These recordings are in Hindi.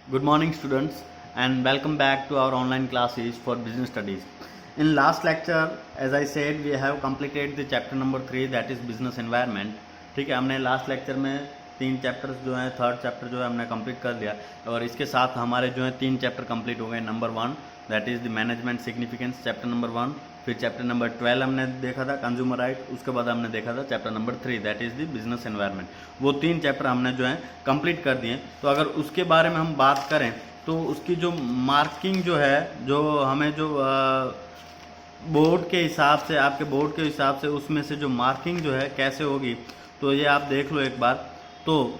Good morning, students, and welcome back to our online classes for business studies. In last lecture, as I said, we have completed the chapter number 3, that is business environment. ठीक है, हमने लास्ट लेक्चर में 3 चैप्टर्स जो हैं, थर्ड चैप्टर जो है हमने कंप्लीट कर लिया और इसके साथ हमारे जो है 3 चैप्टर कंप्लीट हो गए. Number 1 that is the management significance, chapter number 1. फिर चैप्टर नंबर 12 हमने देखा था कंज्यूमर राइट. उसके बाद हमने देखा था chapter number 3 that is the business environment. वो 3 चैप्टर हमने जो है कंप्लीट कर दिए. तो अगर उसके बारे में हम बात करें तो उसकी जो मार्किंग जो है, जो हमें जो बोर्ड के हिसाब से, आपके बोर्ड के हिसाब से उसमें से जो मार्किंग जो है कैसे होगी, तो ये आप देख लो एक बार. तो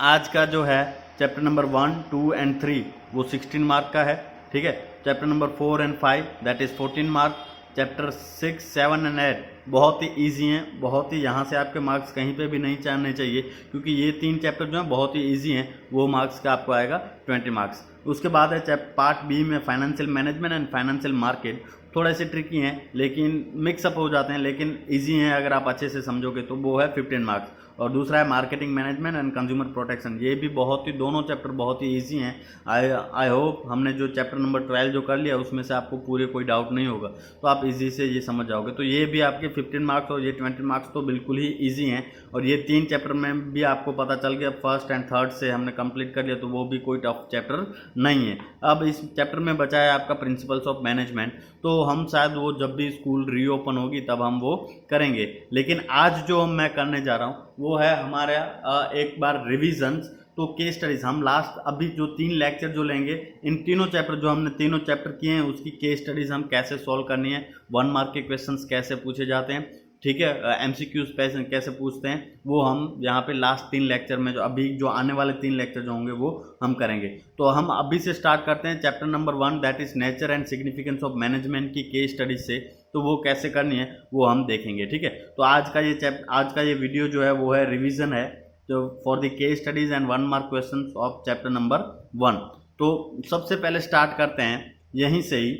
आज का जो है चैप्टर नंबर 1, 2 एंड 3 वो 16 मार्क का है. ठीक है, chapter number 4 and 5 that is 14 mark. Chapter 6, 7 and 8 बहुत ही इजी हैं, बहुत ही, यहाँ से आपके मार्क्स कहीं पे भी नहीं चाहने चाहिए क्योंकि ये 3 चैप्टर जो हैं बहुत ही इजी हैं. वो मार्क्स का आपको आएगा 20 मार्क्स. उसके बाद है पार्ट बी में financial management and financial market. थोड़े से ट्रिकी हैं लेकिन मिक्सअप हो जाते हैं, लेकिन इजी हैं अगर आप अच्छे से समझोगे तो. वो है 15 मार्क्स. और दूसरा है marketing management and consumer protection. ये भी बहुत ही, दोनों चैप्टर बहुत ही इजी हैं. आई होप हमने जो चैप्टर नंबर 12 जो कर लिया उसमें से आपको पूरे कोई डाउट नहीं होगा, तो आप इजी से ये समझ जाओगे. तो ये भी आपके 15 मार्क्स और ये 20 मार्क्स तो बिल्कुल ही ईजी हैं. और ये 3 चैप्टर में भी आपको पता चल गया, फर्स्ट एंड थर्ड से हमने कंप्लीट कर लिया, तो वो भी कोई टफ चैप्टर नहीं है. अब इस चैप्टर में बचा है आपका प्रिंसिपल्स ऑफ मैनेजमेंट. तो हम शायद वो जब भी स्कूल रीओपन होगी तब हम वो करेंगे. लेकिन आज जो मैं करने जा रहा हूँ वो है हमारा एक बार रिविजन्स. तो केस स्टडीज हम लास्ट अभी जो 3 लेक्चर जो लेंगे, इन तीनों चैप्टर जो हमने तीनों चैप्टर किए हैं उसकी केस स्टडीज हम कैसे सॉल्व करनी है, 1 मार्क के क्वेश्चंस कैसे पूछे जाते हैं, ठीक है, एमसीक्यूज कैसे पूछते हैं, वो हम यहाँ पे लास्ट 3 लेक्चर में, जो अभी जो आने वाले 3 लेक्चर जो होंगे वो हम करेंगे. तो हम अभी से स्टार्ट करते हैं chapter number 1 that is nature and significance of management की केस स्टडीज से. तो वो कैसे करनी है वो हम देखेंगे. ठीक है, तो आज का ये वीडियो जो है वो है रिवीजन है जो for the case studies and 1 mark question of chapter number 1. तो सबसे पहले स्टार्ट करते हैं यहीं से ही,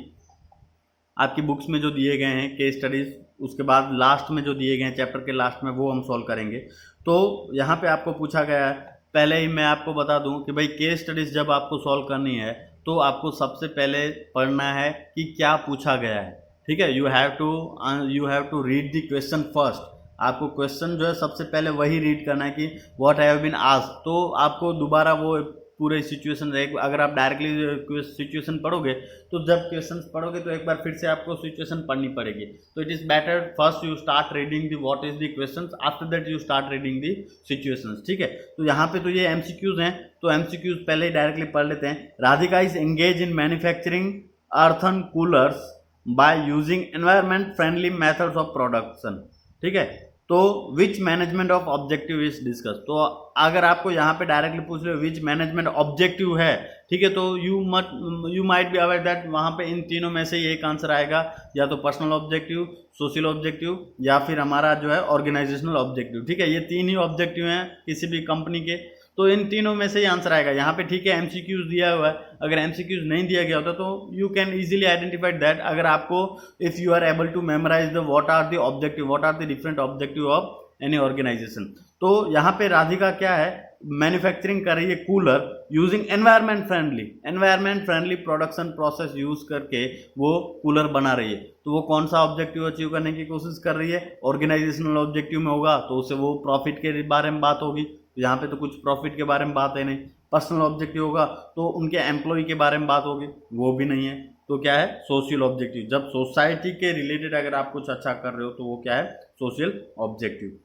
आपकी बुक्स में जो दिए गए हैं केस स्टडीज, उसके बाद लास्ट में जो दिए गए हैं चैप्टर के लास्ट में वो हम सॉल्व करेंगे. तो यहाँ पे आपको पूछा गया है, पहले ही मैं आपको बता दूं कि भाई केस स्टडीज जब आपको सॉल्व करनी है तो आपको सबसे पहले पढ़ना है कि क्या पूछा गया है. ठीक है, you have to read the question first. आपको क्वेश्चन जो है सबसे पहले वही रीड करना है कि व्हाट हैव बीन आस्क्ड. तो आपको दोबारा वो पूरे सिचुएशन रहेगा. अगर आप डायरेक्टली सिचुएशन पढ़ोगे तो जब क्वेश्चन पढ़ोगे तो एक बार फिर से आपको सिचुएशन पढ़नी पड़ेगी. तो it is better first you start reading the what is the question, after that you start reading the situations. ठीक है, तो यहाँ पे तो ये एमसीक्यूज हैं, तो एमसीक्यूज पहले ही डायरेक्टली पढ़ लेते हैं. Radhika is engage in manufacturing earthen coolers by using environment friendly methods of production. ठीक है, तो which management of objective is discuss. तो अगर आपको यहाँ पे डायरेक्टली पूछ रहे हो विच मैनेजमेंट ऑब्जेक्टिव है, ठीक है, तो you might be aware that वहाँ पे इन तीनों में से एक आंसर आएगा, या तो पर्सनल ऑब्जेक्टिव, सोशल ऑब्जेक्टिव, या फिर हमारा जो है ऑर्गेनाइजेशनल ऑब्जेक्टिव. ठीक है, ये 3 ही ऑब्जेक्टिव हैं किसी भी कंपनी के, तो इन तीनों में से ही आंसर आएगा यहाँ पे. ठीक है, एमसीक्यूज दिया हुआ है, अगर एमसीक्यूज नहीं दिया गया होता तो you can easily identify that. अगर आपको if you are able to memorise the what are the objective, what are the different objective of any organisation. तो यहाँ पे राधिका क्या है, मैन्युफैक्चरिंग कर रही है cooler using environment friendly production process use करके वो कूलर बना रही है. तो वो कौन सा ऑब्जेक्टिव अचीव करने की कोशिश कर रही है, ऑर्गेनाइजेशनल ऑब्जेक्टिव में होगा तो उससे वो प्रॉफिट के बारे में बात होगी. यहाँ पे तो कुछ प्रॉफिट के बारे में बात है नहीं. पर्सनल ऑब्जेक्टिव होगा तो उनके एम्प्लॉय के बारे में बात होगी, वो भी नहीं है. तो क्या है, सोशल ऑब्जेक्टिव. जब सोसाइटी के रिलेटेड अगर आप कुछ अच्छा कर रहे हो तो वो क्या है, सोशल ऑब्जेक्टिव.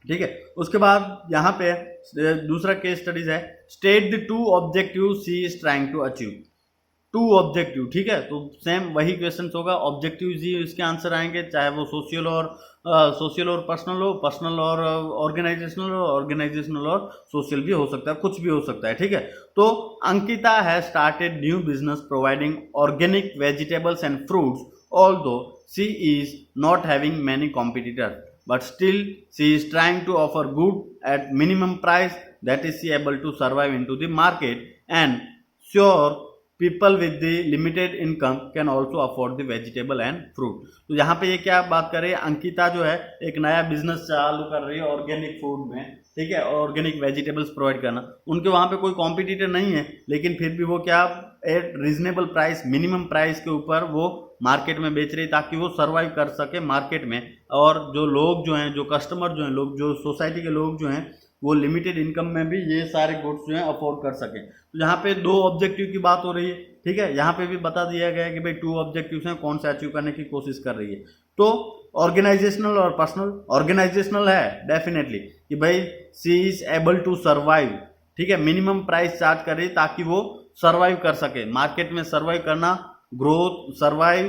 ठीक है, उसके बाद यहाँ पे दूसरा केस स्टडीज है, state the 2 objective she is trying to achieve. 2 objective. ठीक है, तो सेम वही क्वेश्चन होगा, ऑब्जेक्टिव जी इसके आंसर आएंगे, चाहे वो सोशल और पर्सनल और ऑर्गेनाइजेशनल और सोशल भी हो सकता है, कुछ भी हो सकता है. ठीक है, तो Ankita has started new business providing organic vegetables and fruits although she is not having many competitor, but still she is trying to offer good at minimum price, that is she able to survive into the market and sure people with the limited income can also afford the vegetable and fruit. तो यहाँ पे ये क्या बात कर रही है, अंकिता जो है एक नया बिजनेस चालू कर रही है ऑर्गेनिक फूड में, ठीक है, ऑर्गेनिक वेजिटेबल्स प्रोवाइड करना। उनके वहाँ पे कोई कॉम्पिटिटर नहीं है, लेकिन फिर भी वो क्या eight reasonable price, minimum price के ऊपर वो मार्केट में बेच रही ताकि वो सर्वाइव कर सके मार्केट में, और जो लोग जो हैं, जो कस्टमर जो हैं, लोग जो सोसाइटी के लोग जो हैं, वो लिमिटेड इनकम में भी ये सारे गुड्स जो हैं अफोर्ड कर सकें। तो यहाँ पे 2 ऑब्जेक्टिव की बात हो रही है, ठीक है, यहाँ पे भी बता दिया गया है कि भाई 2 ऑब्जेक्टिव्स हैं, कौन से अचीव करने की कोशिश कर रही है। तो ऑर्गेनाइजेशनल और पर्सनल, ऑर्गेनाइजेशनल है डेफिनेटली कि भाई सी इज एबल टू सर्वाइव, ठीक है, मिनिमम प्राइस चार्ज कर रही है ताकि वो सर्वाइव कर सके मार्केट में। सर्वाइव करना, ग्रोथ, सर्वाइव,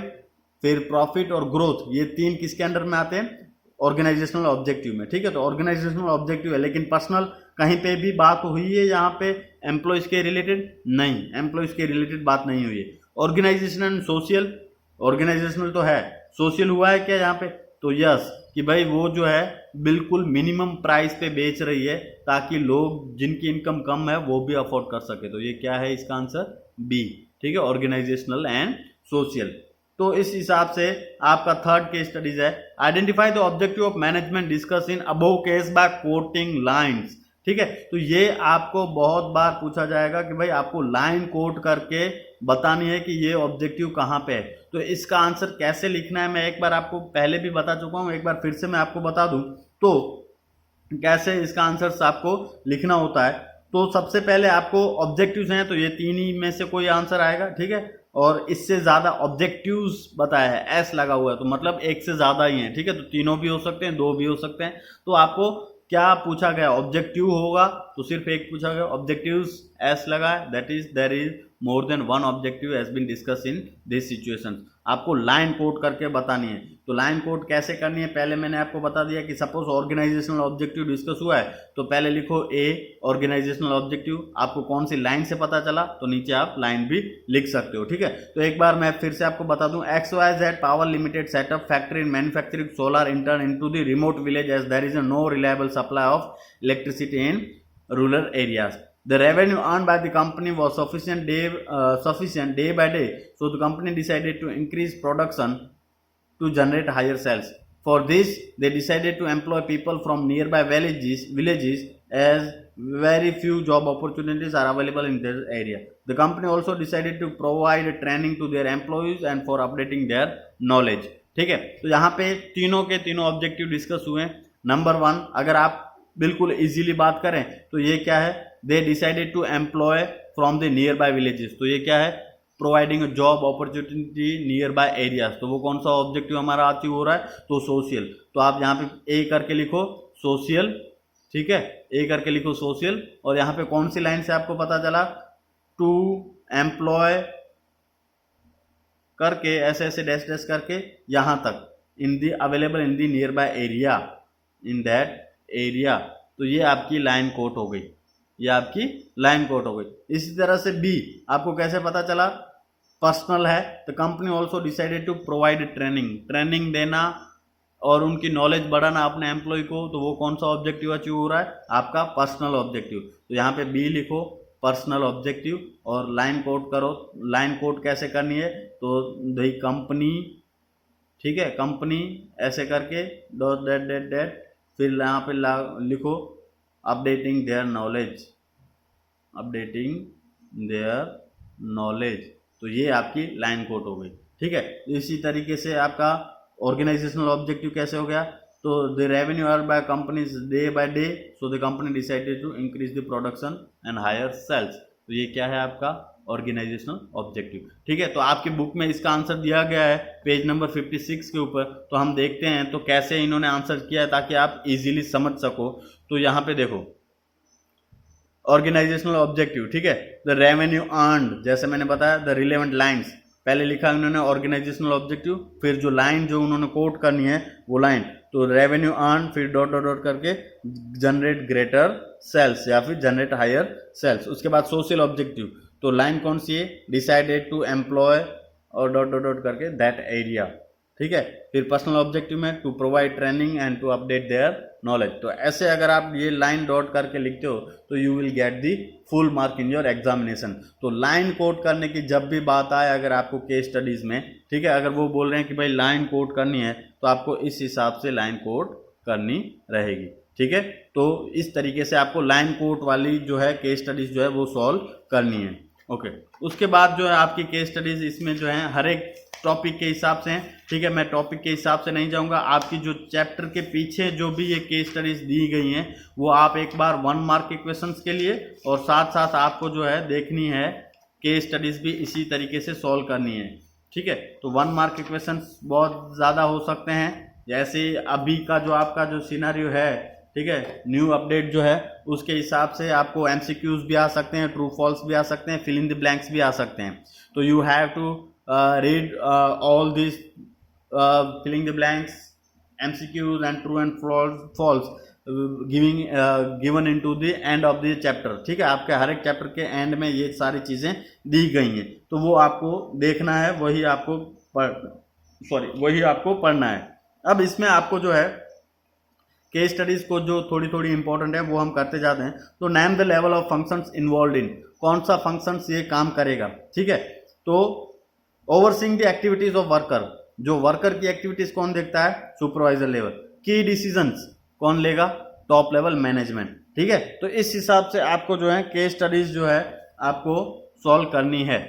फिर प्रॉफिट और ग्रोथ, ये 3 किसके अंडर में आते हैं, ऑर्गेनाइजेशनल ऑब्जेक्टिव में, ठीक है। तो ऑर्गेनाइजेशनल ऑब्जेक्टिव है, लेकिन पर्सनल कहीं पे भी बात हुई है यहाँ पे एम्प्लॉयज के रिलेटेड? नहीं, एम्प्लॉयज के रिलेटेड बात नहीं हुई है। ऑर्गेनाइजेशन एंड सोशल, ऑर्गेनाइजेशनल तो है, सोशल हुआ है क्या यहाँ पे? तो यस, कि भाई वो जो है बिल्कुल मिनिमम प्राइस पे बेच रही है ताकि लोग जिनकी इनकम कम है वो भी अफोर्ड कर सके। तो ये क्या है इसका आंसर? बी, ठीक है, ऑर्गेनाइजेशनल एंड सोशल। तो इस हिसाब से आपका थर्ड केस स्टडीज है, identify the objective of management discuss in above case by coating lines, ठीक है। तो ये आपको बहुत बार पूछा जाएगा कि भाई आपको लाइन कोट करके बतानी है कि ये ऑब्जेक्टिव कहाँ पे है। तो इसका आंसर कैसे लिखना है मैं एक बार आपको पहले भी बता चुका हूँ, एक बार फिर से मैं आपको बता दूं तो कैसे इसका आंसर आपको लिखना होता है। तो सबसे पहले आपको ऑब्जेक्टिव्स हैं, तो ये 3 ही में से कोई आंसर आएगा, ठीक है, और इससे ज्यादा ऑब्जेक्टिव्स बताया है, एस लगा हुआ है, तो मतलब एक से ज्यादा ही है, ठीक है। तो तीनों भी हो सकते हैं, 2 भी हो सकते हैं। तो आपको क्या पूछा गया, ऑब्जेक्टिव होगा तो सिर्फ एक पूछा गया, ऑब्जेक्टिव्स एस लगा है, that is there is more than 1 objective has been discuss in this situation. आपको लाइन कोट करके बतानी है। तो लाइन कोट कैसे करनी है, पहले मैंने आपको बता दिया कि सपोज ऑर्गेनाइजेशनल ऑब्जेक्टिव डिस्कस हुआ है तो पहले लिखो ए ऑर्गेनाइजेशनल ऑब्जेक्टिव। आपको कौन सी लाइन से पता चला तो नीचे आप लाइन भी लिख सकते हो, ठीक है। तो एक बार मैं फिर से आपको बता दूं, XYZ power limited set up factory in manufacturing solar intern into the remote village as there is no reliable supply of electricity in rural areas. The revenue earned by the company was sufficient day by day, so the company decided to increase production to generate higher sales. For this, they decided to employ people from nearby villages as very few job opportunities are available in their area. The company also decided to provide training to their employees and for updating their knowledge. ठीक है, तो यहाँ पे तीनों के तीनों ऑब्जेक्टिव डिस्कस हुए। नंबर 1, अगर आप बिल्कुल इजीली बात करें तो ये क्या है, they decided to employ from the near by villages. तो ये क्या है, providing job opportunity near by areas. तो वो कौन सा ऑब्जेक्टिव हमारा अचीव हो रहा है, तो सोशल। तो आप यहाँ पे ए करके लिखो सोशल, ठीक है, ए करके लिखो सोशल। और यहाँ पे कौन सी लाइन से आपको पता चला, टू एम्प्लॉय करके ऐसे ऐसे डैश डैश करके यहाँ तक, in the available in the nearby area, in that area. तो ये आपकी लाइन कोट हो गई, ये आपकी लाइन कोट हो गई। इसी तरह से बी आपको कैसे पता चला, पर्सनल है, तो company also decided to provide training देना और उनकी नॉलेज बढ़ाना अपने एम्प्लॉय को। तो वो कौन सा ऑब्जेक्टिव अचीव हो रहा है, आपका पर्सनल ऑब्जेक्टिव। तो यहाँ पे बी लिखो पर्सनल ऑब्जेक्टिव और लाइन कोट करो। लाइन कोट कैसे करनी है, तो द कंपनी, ठीक है, कंपनी ऐसे करके डॉट डेट डेट डेट, फिर यहाँ पे लिखो updating their knowledge, updating there knowledge. तो ये आपकी लाइन कोट हो गई, ठीक है। इसी तरीके से आपका ऑर्गेनाइजेशनल ऑब्जेक्टिव कैसे हो गया, तो the revenue earn by companies day by day, so the company decided to increase the production and higher sales. तो ये क्या है आपका ऑर्गेनाइजेशनल ऑब्जेक्टिव, ठीक है। तो आपकी बुक में इसका आंसर दिया गया है पेज नंबर 56 के ऊपर। तो हम देखते हैं तो कैसे इन्होंने आंसर किया है ताकि आप इजीली समझ सको। तो यहाँ पे देखो ऑर्गेनाइजेशनल ऑब्जेक्टिव, ठीक है, द रेवेन्यू अर्न्ड, जैसे मैंने बताया द रिलेवेंट लाइंस, पहले लिखा उन्होंने ऑर्गेनाइजेशनल ऑब्जेक्टिव, फिर जो लाइन जो उन्होंने कोट करनी है वो लाइन, तो रेवेन्यू अर्न, फिर डॉट डॉट डॉट करके जनरेट ग्रेटर सेल्स या फिर जनरेट हायर सेल्स। उसके बाद सोशल ऑब्जेक्टिव, तो लाइन कौन सी है, डिसाइडेड टू एम्प्लॉय और डॉट डॉट डॉट करके दैट एरिया, ठीक है। फिर पर्सनल ऑब्जेक्टिव में to provide training and to update their knowledge. तो ऐसे अगर आप ये लाइन डॉट करके लिखते हो तो you will get the full mark in your examination. तो लाइन कोट करने की जब भी बात आए अगर आपको केस स्टडीज में, ठीक है, अगर वो बोल रहे हैं कि भाई लाइन कोट करनी है तो आपको इस हिसाब से लाइन कोट करनी रहेगी, ठीक है। तो इस तरीके से आपको लाइन कोट वाली जो है केस स्टडीज जो है वो सॉल्व करनी है। ओके, उसके बाद जो है आपकी केस स्टडीज इसमें जो है हर एक टॉपिक के हिसाब से हैं, ठीक है। मैं टॉपिक के हिसाब से नहीं जाऊंगा, आपकी जो चैप्टर के पीछे जो भी ये केस स्टडीज दी गई हैं वो आप एक बार 1 मार्क के क्वेश्चंस के लिए और साथ साथ आपको जो है देखनी है केस स्टडीज भी इसी तरीके से सॉल्व करनी है, ठीक है। तो 1 मार्क के क्वेश्चंस बहुत ज़्यादा हो सकते हैं, जैसे अभी का जो आपका जो सिनेरियो है, ठीक है, न्यू अपडेट जो है उसके हिसाब से आपको एमसीक्यूज भी आ सकते हैं, ट्रू फॉल्स भी आ सकते हैं, फिल इन द ब्लैंक्स भी आ सकते हैं। तो you have to read all these filling the blanks, MCQs and true and false given into the end of the chapter, ठीक है। आपके हर एक चैप्टर के एंड में ये सारी चीज़ें दी गई हैं, तो वो आपको देखना है, वही आपको पढ़ना है। अब इसमें आपको जो है केस स्टडीज को जो थोड़ी थोड़ी इंपॉर्टेंट है वो हम करते जाते हैं। तो name the level of functions involve in, कौन सा फंक्शंस ये काम करेगा, ठीक है। तो overseeing the activities of worker, जो वर्कर की एक्टिविटीज कौन देखता है, सुपरवाइजर लेवल। की डिसीजंस कौन लेगा, टॉप लेवल मैनेजमेंट, ठीक है। तो इस हिसाब से आपको जो है केस स्टडीज जो है आपको सॉल्व करनी है।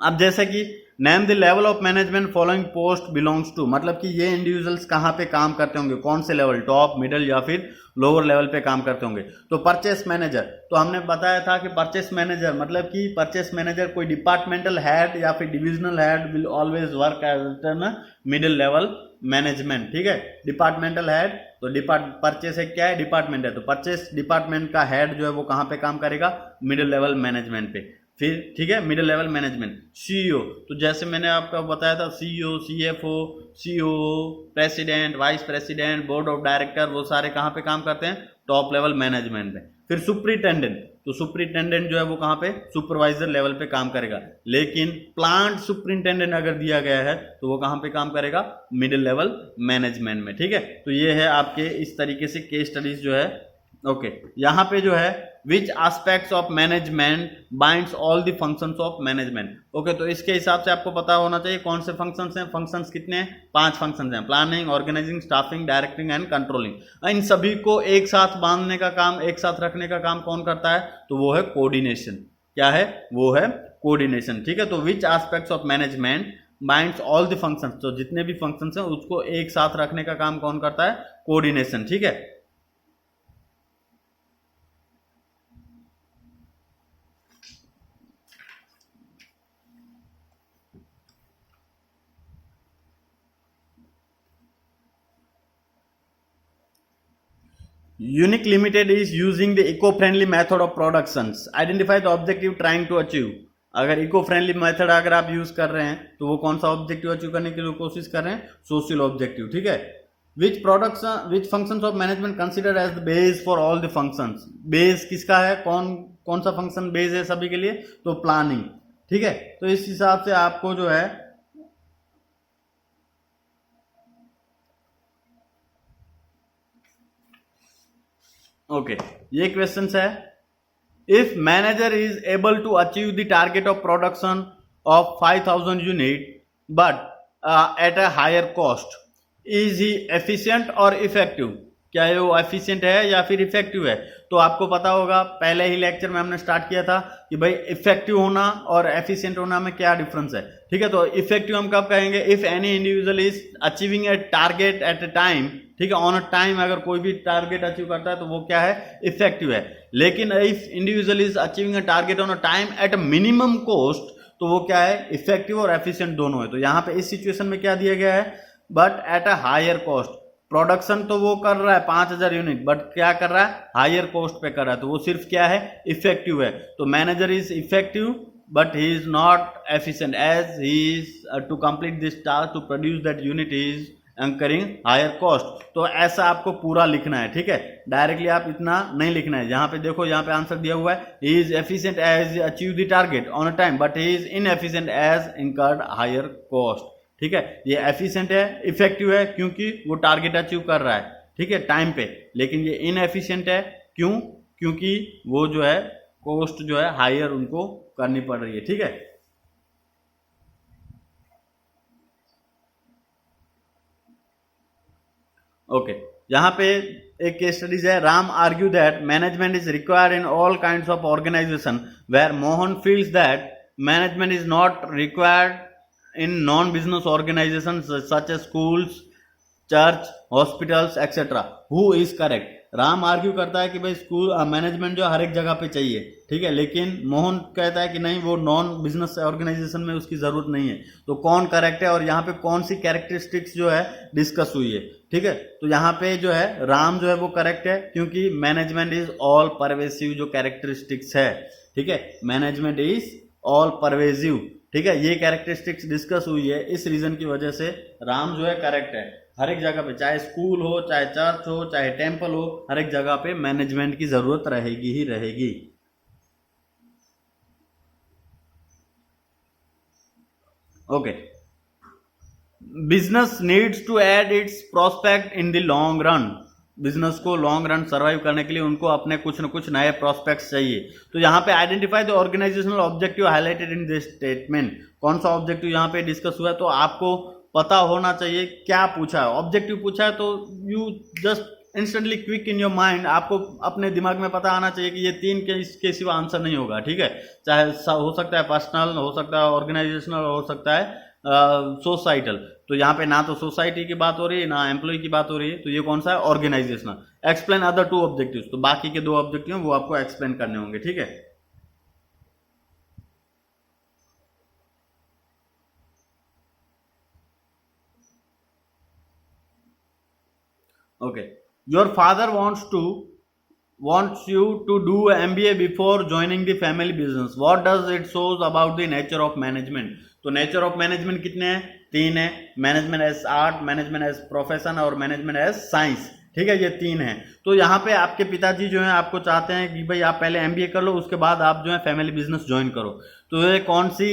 अब जैसे कि name the level of management following post belongs to, मतलब कि ये इंडिविजुअल्स कहाँ पे काम करते होंगे, कौन से लेवल, टॉप, मिडिल या फिर लोअर लेवल पे काम करते होंगे। तो परचेस मैनेजर, तो हमने बताया था कि परचेस मैनेजर मतलब कि परचेस मैनेजर कोई डिपार्टमेंटल हेड या फिर divisional head will always work as middle level management, ठीक है। डिपार्टमेंटल हेड तो परचेस एक क्या है, डिपार्टमेंट है, तो परचेस डिपार्टमेंट का हेड जो है वो कहाँ पे काम करेगा, मिडिल लेवल मैनेजमेंट पे। फिर ठीक है, मिडिल लेवल मैनेजमेंट। सीईओ, तो जैसे मैंने आपको बताया था CEO, CFO, COO, president, vice president, board of director, वो सारे कहाँ पे काम करते हैं, टॉप लेवल मैनेजमेंट में। फिर सुपरिटेंडेंट, तो सुपरिटेंडेंट जो है वो कहाँ पे, सुपरवाइजर लेवल पे काम करेगा। लेकिन प्लांट सुपरिटेंडेंट अगर दिया गया है तो वो कहाँ पे काम करेगा, मिडिल लेवल मैनेजमेंट में, ठीक है। तो ये है आपके इस तरीके से केस स्टडीज जो है। ओके, यहाँ पे जो है which aspects of management binds all the functions of management. Okay, तो इसके हिसाब से आपको पता होना चाहिए कौन से फंक्शंस हैं। फंक्शंस कितने हैं, 5 फंक्शंस हैं, planning, organising, staffing, directing and controlling. इन सभी को एक साथ बांधने का काम, एक साथ रखने का काम कौन करता है, तो वो है कोऑर्डिनेशन। क्या है, वो है कोऑर्डिनेशन, ठीक है। तो which aspects of management binds all the functions, तो जितने भी फंक्शंस हैं उसको एक साथ रखने का काम कौन करता है, कोऑर्डिनेशन, ठीक है। Unique Limited is using the eco-friendly method of productions. Identify the objective trying to achieve. अगर इको फ्रेंडली मेथड अगर आप यूज कर रहे हैं तो वो कौन सा ऑब्जेक्टिव अचीव करने के लिए कोशिश कर रहे हैं, सोशल ऑब्जेक्टिव, ठीक है। Which functions of management consider as the base for all the functions. Base किसका है, कौन सा फंक्शन बेस है सभी के लिए, तो प्लानिंग, ठीक है। तो इस हिसाब से आपको जो है ओके, ये क्वेश्चन है, if manager is able to achieve the target of production of 5000 unit but at a higher cost, is he efficient और इफेक्टिव। क्या वो एफिशिएंट है या फिर इफेक्टिव है। तो आपको पता होगा पहले ही लेक्चर में हमने स्टार्ट किया था कि भाई इफेक्टिव होना और एफिशिएंट होना में क्या डिफरेंस है, ठीक है। तो इफेक्टिव हम कब कहेंगे, if any individual is achieving a target at a time, ठीक है, ऑन अ टाइम, अगर कोई भी टारगेट अचीव करता है तो वो क्या है, इफेक्टिव है। लेकिन if individual is achieving a target on a time at a minimum cost, तो वो क्या है, इफेक्टिव और एफिशिएंट दोनों है। तो यहाँ पे इस सिचुएशन में क्या दिया गया है, but at a higher cost. Production तो वो कर रहा है 5000 यूनिट, बट क्या कर रहा है, हायर कॉस्ट पे कर रहा है, तो वो सिर्फ क्या है, इफेक्टिव है। तो manager is effective but he is not efficient as he is to complete this task to produce that unit is incurring higher cost. तो ऐसा आपको पूरा लिखना है, ठीक है। डायरेक्टली आप इतना नहीं लिखना है। यहाँ पे देखो, यहाँ पे आंसर दिया हुआ है, he is efficient as achieve the target on a time but he is inefficient as incurred higher cost. ठीक है, ये एफिशिएंट है, इफेक्टिव है क्योंकि वो टारगेट अचीव कर रहा है, ठीक है, टाइम पे। लेकिन ये इनएफिशिएंट है, क्यों? क्योंकि वो जो है कॉस्ट जो है हायर उनको करनी पड़ रही है, ठीक है। ओके, यहाँ पे एक केस स्टडीज है। Ram argue that management is required in all kinds of organisation where Mohan feels that management is not required in non business organisation such as schools, church, hospitals etcetera. Who is correct? Ram argue करता है कि भाई स्कूल मैनेजमेंट जो हर एक जगह पे चाहिए, ठीक है, लेकिन मोहन कहता है कि नहीं, वो नॉन बिजनेस ऑर्गेनाइजेशन में उसकी जरूरत नहीं है। तो कौन करेक्ट है और यहाँ पे कौन सी कैरेक्टरिस्टिक्स जो है डिस्कस हुई है, ठीक है। तो यहाँ पे जो है राम जो है वो करेक्ट है, क्योंकि मैनेजमेंट इज ऑल परवेसिव जो कैरेक्टरिस्टिक्स है, ठीक है, मैनेजमेंट इज ऑल परवेसिव, ठीक है, ये कैरेक्टरिस्टिक्स डिस्कस हुई है। इस रीजन की वजह से राम जो है करेक्ट है। हर एक जगह पे, चाहे स्कूल हो, चाहे चर्च हो, चाहे टेम्पल हो, हर एक जगह पे मैनेजमेंट की जरूरत रहेगी ही रहेगी। Okay, business needs to add its prospect in the long run. Business को लॉन्ग रन सर्वाइव करने के लिए उनको अपने कुछ न कुछ नए प्रोस्पेक्ट्स चाहिए। तो यहाँ पे identify the organisational objective highlighted in this statement. कौन सा ऑब्जेक्टिव यहाँ पे डिस्कस हुआ है, तो आपको पता होना चाहिए क्या पूछा है। ऑब्जेक्टिव पूछा है तो you just instantly quick in your mind, आपको अपने दिमाग में पता आना चाहिए कि ये तीन के सिवा आंसर नहीं होगा, ठीक है। चाहे हो सकता है पर्सनल, हो सकता है ऑर्गेनाइजेशनल, हो सकता है सोसाइटल। तो यहाँ पे ना तो सोसाइटी की बात हो रही है, ना एम्प्लॉय की बात हो रही है, तो ये कौन सा है? Organisational. Explain other two objectives, तो बाकी के दो ऑब्जेक्टिव वो आपको एक्सप्लेन करने होंगे, ठीक है। Okay, your father wants you to do MBA before joining the family business. What does it shows about the nature of management? तो नेचर ऑफ मैनेजमेंट कितने हैं? तीन है। Management as art, management as profession और मैनेजमेंट एज साइंस, ठीक है, ये तीन है। तो यहाँ पे आपके पिताजी जो है आपको चाहते हैं कि भाई आप पहले MBA कर लो, उसके बाद आप जो है फैमिली बिजनेस ज्वाइन करो। तो ये कौन सी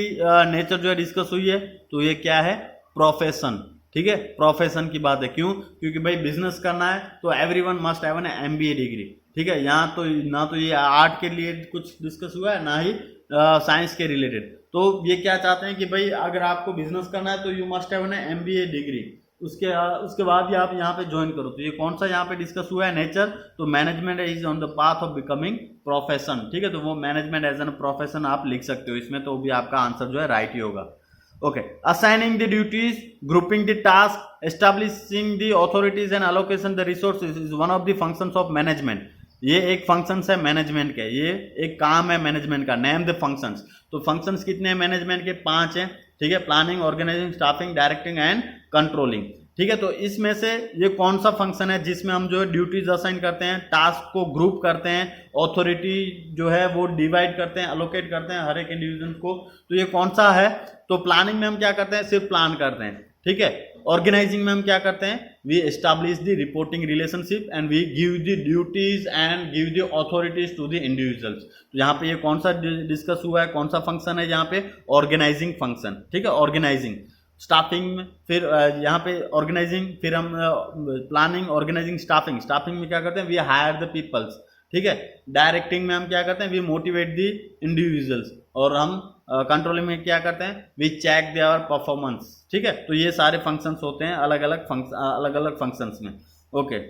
नेचर जो है डिस्कस हुई है? तो ये क्या है? प्रोफेशन, ठीक है, प्रोफेशन की बात है। क्यों? क्योंकि भाई बिजनेस करना है तो everyone must have an MBA degree, ठीक है। यहाँ तो ना तो ये आर्ट के लिए कुछ डिस्कस हुआ है, ना ही साइंस के रिलेटेड। तो ये क्या चाहते हैं कि भाई अगर आपको बिजनेस करना है तो you must have an MBA degree, उसके बाद ही आप यहाँ पे ज्वाइन करो। तो ये कौन सा यहाँ पे डिस्कस हुआ है? नेचर। तो management is on the path of becoming profession, ठीक है। तो वो मैनेजमेंट एज एन प्रोफेशन आप लिख सकते हो इसमें, तो भी आपका आंसर जो है राइट ही होगा। Okay, assigning the duties, grouping the task, establishing the authorities and allocation the resources is one of the functions of management. ये एक फंक्शंस है मैनेजमेंट के, ये एक काम है मैनेजमेंट का। Name the functions. तो फंक्शंस कितने हैं मैनेजमेंट के? 5 हैं, ठीक है। Planning, organising, staffing, directing and controlling, ठीक है। तो इसमें से ये कौन सा फंक्शन है जिसमें हम जो है ड्यूटीज असाइन करते हैं, टास्क को ग्रुप करते हैं, अथॉरिटी जो है वो डिवाइड करते हैं, अलोकेट करते हैं हर एक इंडिविजुअल को। तो ये कौन सा है? तो प्लानिंग में हम क्या करते हैं? सिर्फ प्लान करते हैं, ठीक है। ऑर्गेनाइजिंग में हम क्या करते हैं? We establish the reporting relationship and we give the duties and give the authorities to the individuals. तो यहाँ पे ये कौन सा डिस्कस हुआ है? कौन सा फंक्शन है यहाँ पे? ऑर्गेनाइजिंग फंक्शन, ठीक है, ऑर्गेनाइजिंग। स्टाफिंग में फिर यहाँ पे ऑर्गेनाइजिंग, फिर हम प्लानिंग, ऑर्गेनाइजिंग, स्टाफिंग। स्टाफिंग में क्या करते हैं? वी हायर द पीपल्स, ठीक है। डायरेक्टिंग में हम क्या करते हैं? We motivate the individuals. और हम कंट्रोलिंग में क्या करते हैं? वी चेक देयर परफॉर्मेंस, ठीक है। तो ये सारे फंक्शंस होते हैं अलग अलग फंक्शंस में। Okay,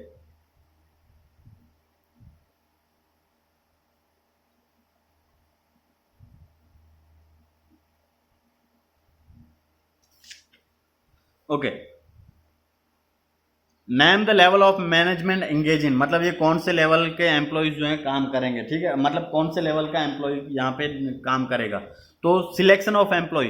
okay. Name the level of management engage in, मतलब ये कौन से लेवल के एम्प्लॉयज जो है काम करेंगे, ठीक है। मतलब कौन से लेवल का एम्प्लॉय यहाँ पे काम करेगा। तो सिलेक्शन ऑफ एम्प्लॉय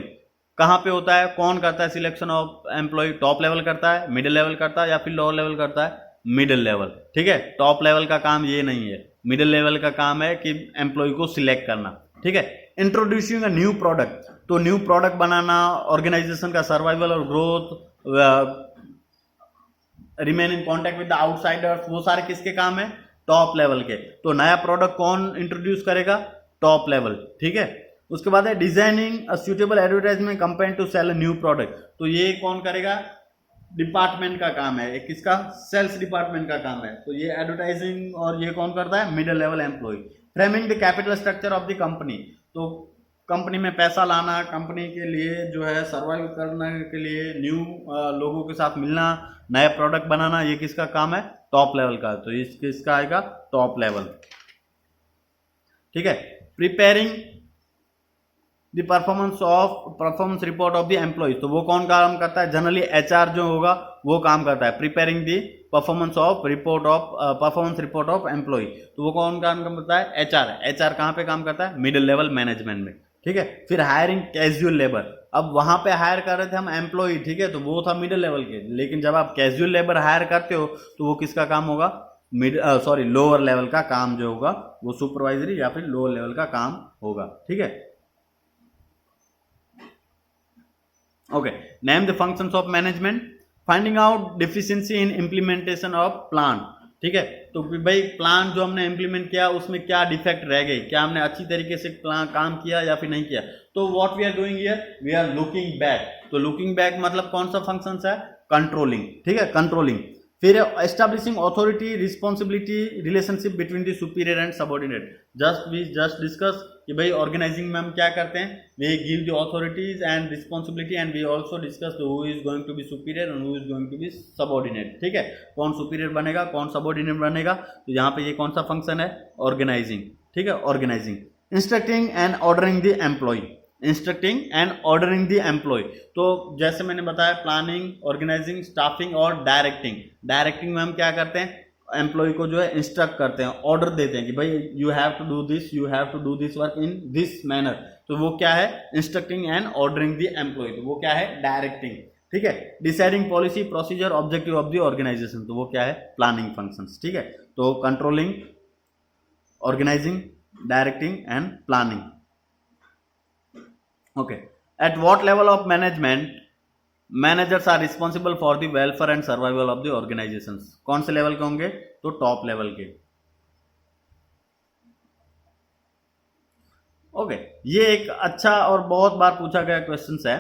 कहाँ पे होता है? कौन करता है selection of employ? Top level करता है, मिडिल लेवल करता है, या फिर लोअर लेवल करता है? मिडिल लेवल, ठीक है। टॉप लेवल का काम ये नहीं है, मिडिल लेवल का काम है कि एम्प्लॉय को सिलेक्ट करना, ठीक है। इंट्रोड्यूसिंग अ न्यू प्रोडक्ट, तो न्यू प्रोडक्ट बनाना, ऑर्गेनाइजेशन का सर्वाइवल और growth, remain in contact with the outsiders, वो सारे किसके काम है? टॉप लेवल के। तो नया प्रोडक्ट कौन इंट्रोड्यूस करेगा? टॉप लेवल, ठीक है। उसके बाद है designing a suitable advertisement compare to sell a new product. तो ये कौन करेगा? डिपार्टमेंट का काम है, एक किसका? सेल्स डिपार्टमेंट का काम है। तो ये एडवर्टाइजिंग और ये कौन करता है? Middle level employ. Framing the capital structure of the company, तो कंपनी में पैसा लाना, कंपनी के लिए जो है सर्वाइव करने के लिए न्यू लोगों के साथ मिलना, नया प्रोडक्ट बनाना, ये किसका काम है? टॉप लेवल का। तो इस किसका आएगा? Top level. ठीक है। Preparing the performance report of the employ, तो वो कौन काम करता है? जनरली एचआर जो होगा वो काम करता है। Preparing the performance report of employ, तो वो कौन काम करता है? एचआर। एचआर कहाँ पे काम करता है? मिडिल लेवल मैनेजमेंट में। ठीक है। फिर हायरिंग कैजुअल लेबर, अब वहां पे हायर कर रहे थे हम एम्प्लॉय, ठीक है, तो वो था मिडिल लेवल के। लेकिन जब आप कैजुअल लेबर हायर करते हो तो वो किसका काम होगा? लोअर लेवल का काम जो होगा वो सुपरवाइजरी या फिर लोअर लेवल का काम होगा। ठीक है। Okay, name the functions of management, finding out deficiency in implementation of plan. ठीक है। तो भाई प्लान जो हमने इम्प्लीमेंट किया उसमें क्या डिफेक्ट रह गई, क्या हमने अच्छी तरीके से प्लान काम किया या फिर नहीं किया। तो what we are doing here, we are looking back. तो लुकिंग बैक मतलब कौन सा फंक्शन है? कंट्रोलिंग। ठीक है, कंट्रोलिंग। फिर establishing authority, responsibility, relationship between the superior and subordinate. Just discuss कि भाई ऑर्गेनाइजिंग में हम क्या करते हैं? We give the authorities and responsibility and we also discuss who is going to be superior and who is going to be subordinate. ठीक है, कौन सुपीरियर बनेगा, कौन सबऑर्डिनेट बनेगा। तो यहाँ पे ये कौन सा फंक्शन है? ऑर्गेनाइजिंग। ठीक है, organising. Instructing and ordering the employ, instructing and ordering the employ. तो जैसे मैंने बताया प्लानिंग, ऑर्गेनाइजिंग, स्टाफिंग और डायरेक्टिंग। डायरेक्टिंग में हम क्या करते हैं? एम्प्लॉय को जो है इंस्ट्रक्ट करते हैं, ऑर्डर देते हैं कि भाई you have to do this, you have to do this work in this manner. तो वो क्या है? Instructing and ordering the employ. तो वो क्या है? डायरेक्टिंग। ठीक है। Deciding policy, procedure, objective of the organisation, तो वो क्या है? Planning functions. ठीक है। तो controlling, organising, directing and planning. Okay. At what level of management managers are responsible for the welfare and survival of the organizations? कौन से लेवल के होंगे? तो टॉप लेवल के। ओके, ये एक अच्छा और बहुत बार पूछा गया क्वेश्चन है।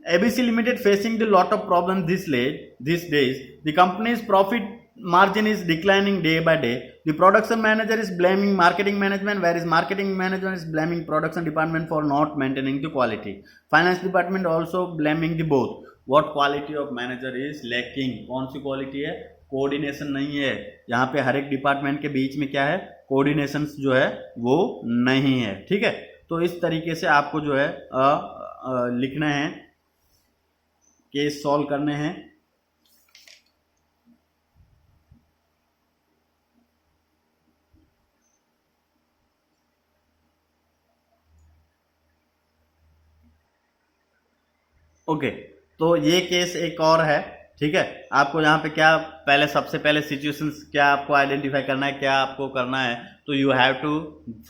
ABC Limited facing the lot of problems these days. The company's profit margin is declining day by day. The production manager is blaming marketing management, whereas marketing management is blaming production department for not maintaining the quality. Finance department also blaming the both. What quality of manager is lacking? कौन सी क्वालिटी है? कोऑर्डिनेशन नहीं है। यहाँ पे हर एक डिपार्टमेंट के बीच में क्या है? कोऑर्डिनेशन जो है वो नहीं है। ठीक है। तो इस तरीके से आपको जो है लिखना है, केस सॉल्व करने हैं। ओके, तो ये केस एक और है। ठीक है। आपको यहाँ पे क्या पहले सबसे पहले सिचुएशंस क्या आपको आइडेंटिफाई करना है, क्या आपको करना है? तो you have to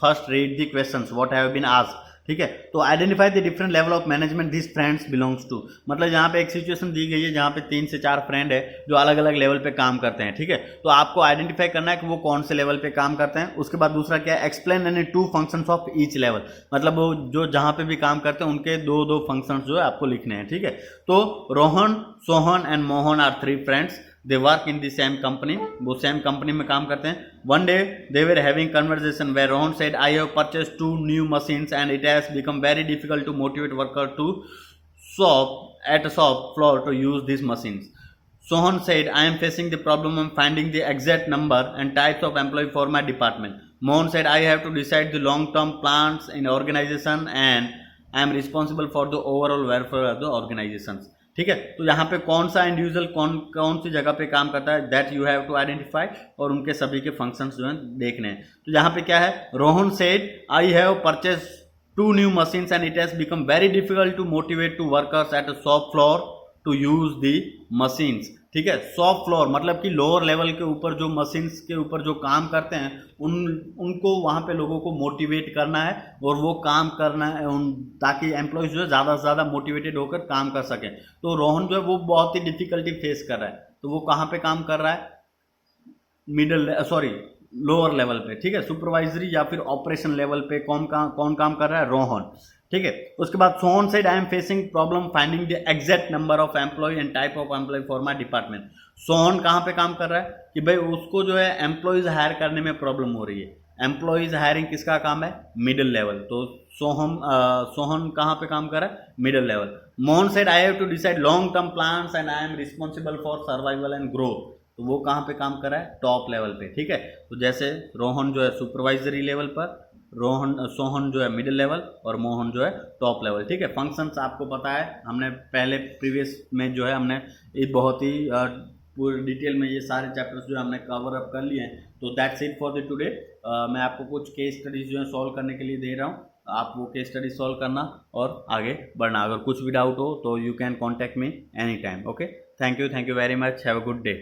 first read the questions what have been asked. ठीक है। तो identify the different level of management this friends belongs to, मतलब यहाँ पे एक सिचुएशन दी गई है जहाँ पे 3 से 4 फ्रेंड है जो अलग अलग लेवल पे काम करते हैं। ठीक है। तो आपको आइडेंटिफाई करना है कि वो कौन से लेवल पे काम करते हैं। उसके बाद दूसरा क्या है? Explain any 2 functions of each level, मतलब वो जो जहाँ पे भी काम करते हैं उनके 2 फंक्शंस जो है आपको लिखने हैं। ठीक है। तो Rohan, Sohan and Mohan are 3 friends, they work in the same company, वो सेम कंपनी में काम करते हैं। One day they were having conversation where Rohan said I have purchased 2 new machines and it has become very difficult to motivate worker to shop floor to use this machines. Sohan said, I am facing the problem of finding the exact number and types of employee for my department. Mohan said, I have to decide the long-term plans in organization and I am responsible for the overall welfare of the organizations. ठीक है. तो यहाँ पे कौन सा इंडिविजुअल कौन सी जगह पे काम करता है, that you have to identify, और उनके सभी के फंक्शंस जो हैं देखने हैं. तो यहाँ पे क्या है, Rohan said I have purchase 2 new machines and it has become very difficult to motivate to workers at a shop floor to use the machines. ठीक है. शॉप फ्लोर मतलब कि लोअर लेवल के ऊपर जो मशीन्स के ऊपर जो काम करते हैं उनको वहाँ पे लोगों को मोटिवेट करना है और वो काम करना है ताकि एम्प्लॉयज जो है ज़्यादा से ज़्यादा मोटिवेटेड होकर काम कर सकें. तो रोहन जो है वो बहुत ही डिफिकल्टी फेस कर रहा है. तो वो कहाँ पे काम कर रहा है, लोअर लेवल पे, ठीक है, सुपरवाइजरी या फिर ऑपरेशन लेवल पे कौन काम कर रहा है, रोहन, ठीक है। उसके बाद Sohan said I am facing problem finding the exact number of employ and type of employ for my department. Sohan कहाँ पे काम कर रहा है कि भाई उसको जो है एम्प्लॉयज हायर करने में प्रॉब्लम हो रही है। एम्प्लॉयज हायरिंग किसका काम है, मिडिल लेवल, तो सोहन कहाँ पे काम कर रहा है, middle level. Mohan said I have to decide long term plans and I am responsible for survival and growth, तो वो कहाँ पे काम कर रहा है, टॉप लेवल पे, ठीक है। तो जैसे रोहन जो है सुपरवाइजरी लेवल पर, सोहन जो है मिडिल लेवल और मोहन जो है टॉप लेवल, ठीक है। फंक्शंस आपको पता है, हमने पहले प्रीवियस में जो है हमने ये बहुत ही पूरी डिटेल में ये सारे चैप्टर्स जो हमने कवर अप कर लिए हैं। तो that's it for the today. मैं आपको कुछ केस स्टडीज जो है सॉल्व करने के लिए दे रहा हूँ, आप वो केस स्टडी सॉल्व करना और आगे बढ़ना। अगर कुछ भी डाउट हो तो you can contact me any time. Okay, thank you very much, have a good day.